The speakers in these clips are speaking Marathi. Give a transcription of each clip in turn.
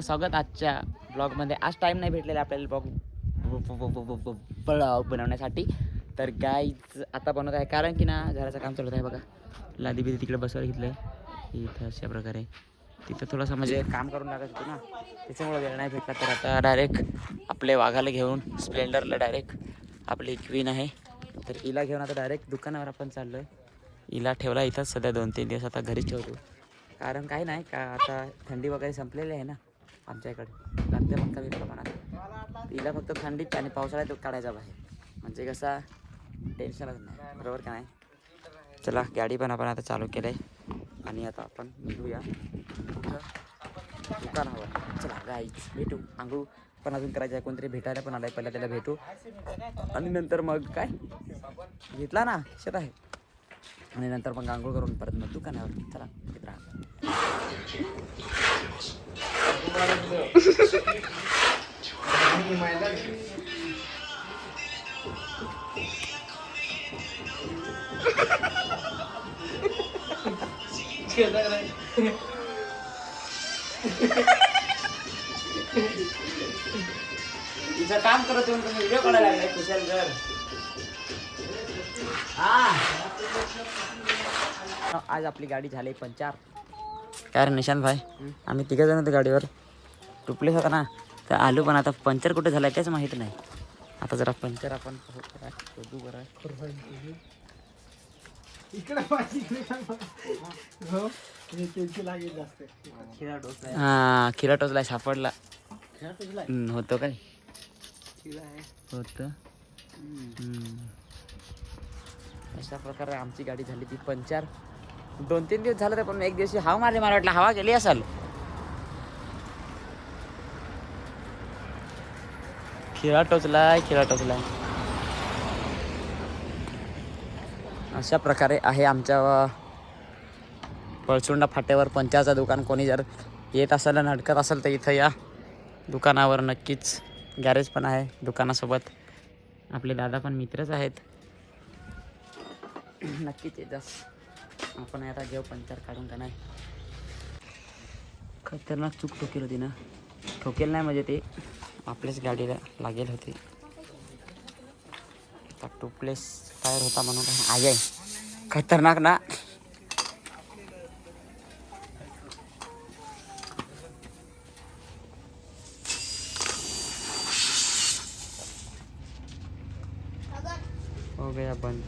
स्वागत आजच्या ब्लॉगमध्ये. आज टाईम नाही भेटलेला आपल्याला ब्लॉग बनवण्यासाठी. तर गाईज आता बनवत आहे कारण की ना घराचं काम चालत आहे. बघा लादी बिदी तिकडे बसवायला घेतलं आहे इथं अशा प्रकारे. तिथं थोडंसं म्हणजे काम करून लागत होतं ना, त्याच्यामुळे वेळ नाही भेटला. तर आता डायरेक्ट आपले वाघाला घेऊन स्प्लेंडरला डायरेक्ट आपली क्वीन आहे तर हिला घेऊन आता डायरेक्ट दुकानावर आपण चाललो आहे. हिला ठेवला इथंच सध्या 2-3 दिवस आता घरीच ठेवतो. कारण काही नाही का आता थंडी वगैरे संपलेली आहे ना आमच्या इकडे, गणते पण कमी प्रमाणात. तिला फक्त थंडीत आणि पावसाळ्यात काढायचा बाहेर, म्हणजे कसा टेन्शनच नाही. बरोबर का नाही? चला गाडी पण आपण आता चालू केलं आहे आणि आता आपण निघूया कुठं दुकानावर. चला गाईच भेटू. आंघोळ पण अजून करायचं आहे, कोणतरी भेटायला पण आलं आहे. पहिला त्याला भेटू आणि नंतर मग काय घेतला ना शेत आहे आणि नंतर मग आंघोळ करून परत मग दुकानावर. चला मित्रा. तिचं काम करत येऊन तुम्ही व्हिडिओ काढायला लागलाय कुशल घर. आज आपली गाडी झाली पंचर. काय रे निशांत भाई, आम्ही तिघं जण होतो गाडीवर. टुपलेस होता ना तर आलू, पण आता पंचर कुठे झालाय तेच माहित नाही. आता जरा पंचर आपण शोधू बरं. हा खिरा टोचलाय, सापडला होतो काय होत. अशा प्रकारे आमची गाडी झाली ती पंचर. 2-3 दिवस झालं तर पण एक दिवशी हवा मारली. मला वाटलं हवा गेली असेल. खिळा टोचलाय. अशा प्रकारे आहे आमच्या पळसुंडा फाट्यावर पंचाचं दुकान. कोणी जर येत असेल आणि अडकत असेल तर इथं या दुकानावर नक्कीच. गॅरेज पण आहे दुकानासोबत. आपले दादा पण मित्रच आहेत. नक्कीच येतच. आपण आता घेऊ पंचर काढून का नाही. खतरनाक चूक ठोकेल होती ना. ठोकेल नाही म्हणजे ते आपल्याच गाडीला लागेल होती. टुपलेस टायर होता म्हणून काय आहे खतरनाक ना. हो गया बंद.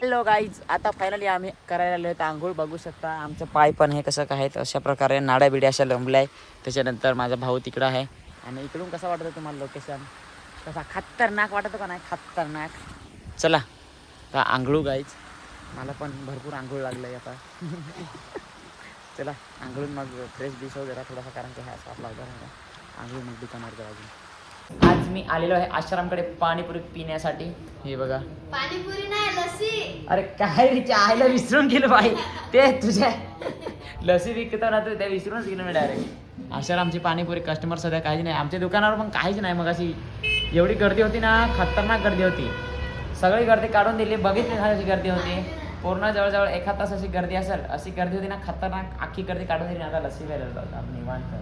हॅलो गाईज, आता फायनली आम्ही करायला आलो आहेत आंघोळ. बघू शकता आमचं पाय पण हे कसं काय आहेत. अशा प्रकारे नाड्या बिड्या अशा लंबल्या आहे. त्याच्यानंतर माझा भाऊ तिकडं आहे. आणि इकडून कसं वाटतं तुम्हाला लोकेशन? कसा खतरनाक वाटतं का नाही? खतरनाक. चला आता आंघोळ गाईज. मला पण भरपूर आंघोळ लागलं आहे आता. चला आंघोळून मग फ्रेश डिश वगैरे थोडासा, कारण की हा साफ लावता आंघोळ मग दुकानावर जायचं. आज मी आलेलो आहे आश्रमकडे पाणीपुरी पिण्यासाठी. हे बघा पाणीपुरी नाही, लस्सी. अरे काय रे, आईला विसरून गेलो बाई. ते तुझ्या लसी विकतो ना तू, त्या विसरूनच गेलो मी डायरेक्ट. आश्रमची पाणीपुरी कस्टमर सध्या काहीच नाही. आमच्या दुकानावर पण काहीच नाही. मग अशी एवढी गर्दी होती ना, खतरनाक गर्दी होती. सगळी गर्दी काढून दिली. बघितली ना अशी गर्दी होती. पूर्ण जवळजवळ 1 तास अशी गर्दी असेल, अशी गर्दी होती ना खतरनाक. अख्खी गर्दी काढून दिली. आता लस्सी प्यायला निवांत.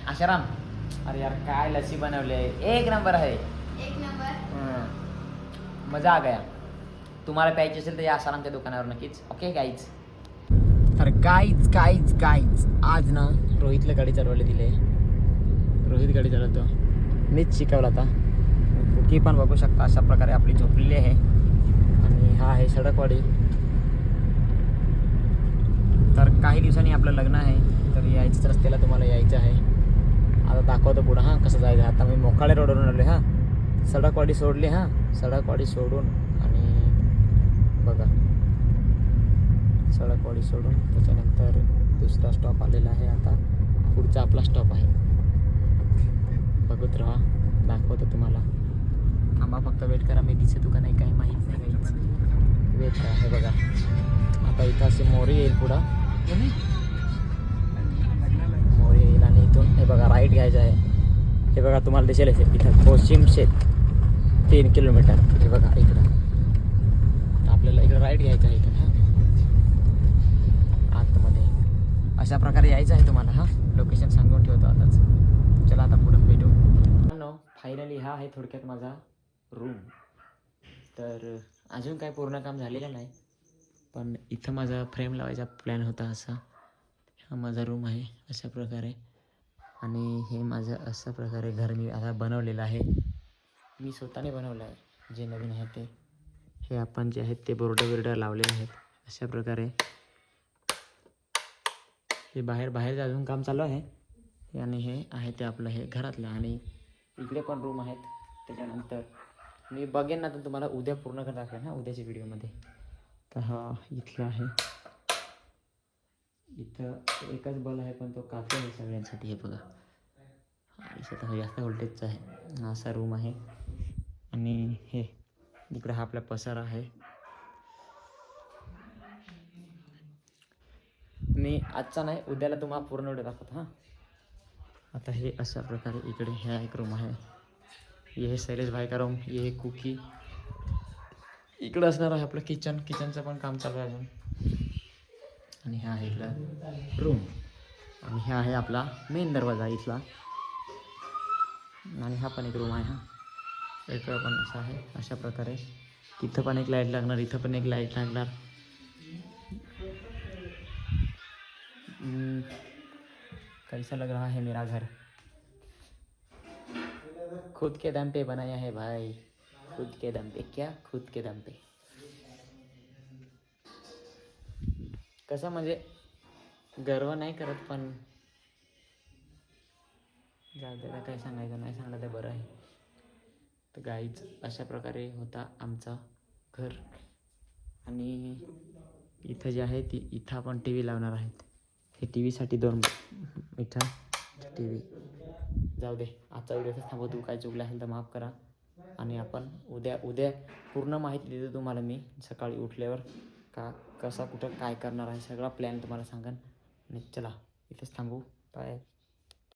आशाराम, अरे यार काय लस्सी बनवली आहे, एक नंबर आहे. एक नंबर. मजा आ गया. तुम्हाला प्यायची असेल तर या आसारामच्या दुकानावर नक्कीच. Okay guys. तर गाईज आज ना रोहितला गाडी चालवायला दिले. रोहित गाडी चालवतो, मीच शिकवला आता. कुकी पण बघू शकता अशा प्रकारे आपली झोपलेली आहे. आणि हा आहे सडकवाडी. तर काही दिवसांनी आपलं लग्न आहे, तर यायचंच रस्त्याला तुम्हाला यायचं आहे. आता दाखवतो पुढं हां कसं जायचं. आता मी मोखाळे रोडवरून आलो. हां सडकवाडी सोडली. हां सडकवाडी सोडून आणि बघा सडकवाडी सोडून त्याच्यानंतर दुसरा स्टॉप आलेला आहे. आता पुढचा आपला स्टॉप आहे. बघत राहा, दाखवतो तुम्हाला. थांबा फक्त वेट करा, मी दिसतो का नाही काही माहीत नाही काहीच. वेट करा. हे बघा आता इथं असे मोरी येईल पुढं, मोरी येईल आणि इथून हे बघा राईट घ्यायचं आहे. हे बघा तुम्हाला दिसेल इथं पश्चिम शेत 3 किलोमीटर. हे बघा इकडं आपल्याला इकडं राईट घ्यायचं आहे इथून. हां आतमध्ये अशा प्रकारे यायचं आहे तुम्हाला. हां लोकेशन सांगून ठेवतो आताच. चला आता पुढं भेटू. फायनली हा आहे थोडक्यात माझा रूम. तर अजून काय पूर्ण काम झालेलं नाही, पण इथं माझा फ्रेम लावायचा प्लॅन होता असा. हा माझा रूम आहे अशा प्रकारे, आणि हे माझं अशा प्रकारे घर मी आता बनवलेलं आहे. मी स्वतःने बनवलं आहे. जे नवीन आहे ते हे आपण जे आहेत ते बोर्ड लावलेले आहेत अशा प्रकारे. हे बाहेरचं अजून काम चालू आहे, आणि हे आहे ते आपलं हे घरातलं. आणि इकडे पण रूम आहेत. त्याच्यानंतर मी बघेन ना तर तुम्हाला उद्या पूर्ण करून दाखवेन ना उद्याच्या व्हिडिओमध्ये. तर हा इथला आहे. इथं एकच बल आहे पण तो काफी आहे सगळ्यांसाठी. हे बघा इथं जास्त व्होल्टेजचा आहे. हा असा रूम आहे. आणि हे इकडे हा आपला पसारा आहे. मी आजचा नाही उद्याला तुम्हाला पूर्ण व्हिडिओ दाखवतो. हां आता हे अशा प्रकारे इकडे ह्या एक रूम आहे. हे शैलेश भाई का रूम, हे कुकी. इकडं असणार आहे आपलं किचनचं पण काम चालू आहे अजून. आणि हा आहे इथला रूम, आणि हा आहे आपला मेन दरवाजा इथला. आणि हा पण एक रूम आहे. हा इकडं पण असं आहे अशा प्रकारे. तिथं पण एक लाईट लागणार, इथं पण एक लाईट लागणार. कैसा लग रहा है मेरा घर? खुद के दम पे बनाया है भाई, खुद के दम पे. क्या खुद के दम पे? कसं म्हणजे गर्व नाही करत, पण जाऊ द्यायला काय सांगायचं, नाही सांगलं तर बरं आहे. तर गाईच अशा प्रकारे होता आमचा घर. आणि इथं जे आहे इथं आपण टी व्ही लावणार आहेत. हे टी व्हीसाठी 2 इथं टी व्ही. जाऊ दे आजचा व्हिडिओ थांबवतो. काय चुकलं असेल तर माफ करा. आणि आपण उद्या पूर्ण माहिती देतो तुम्हाला मी सकाळी उठल्यावर. कसा कुठं काय करणार आहे सगळा प्लॅन तुम्हाला सांगेन. आणि चला इथंच थांबू. बाय.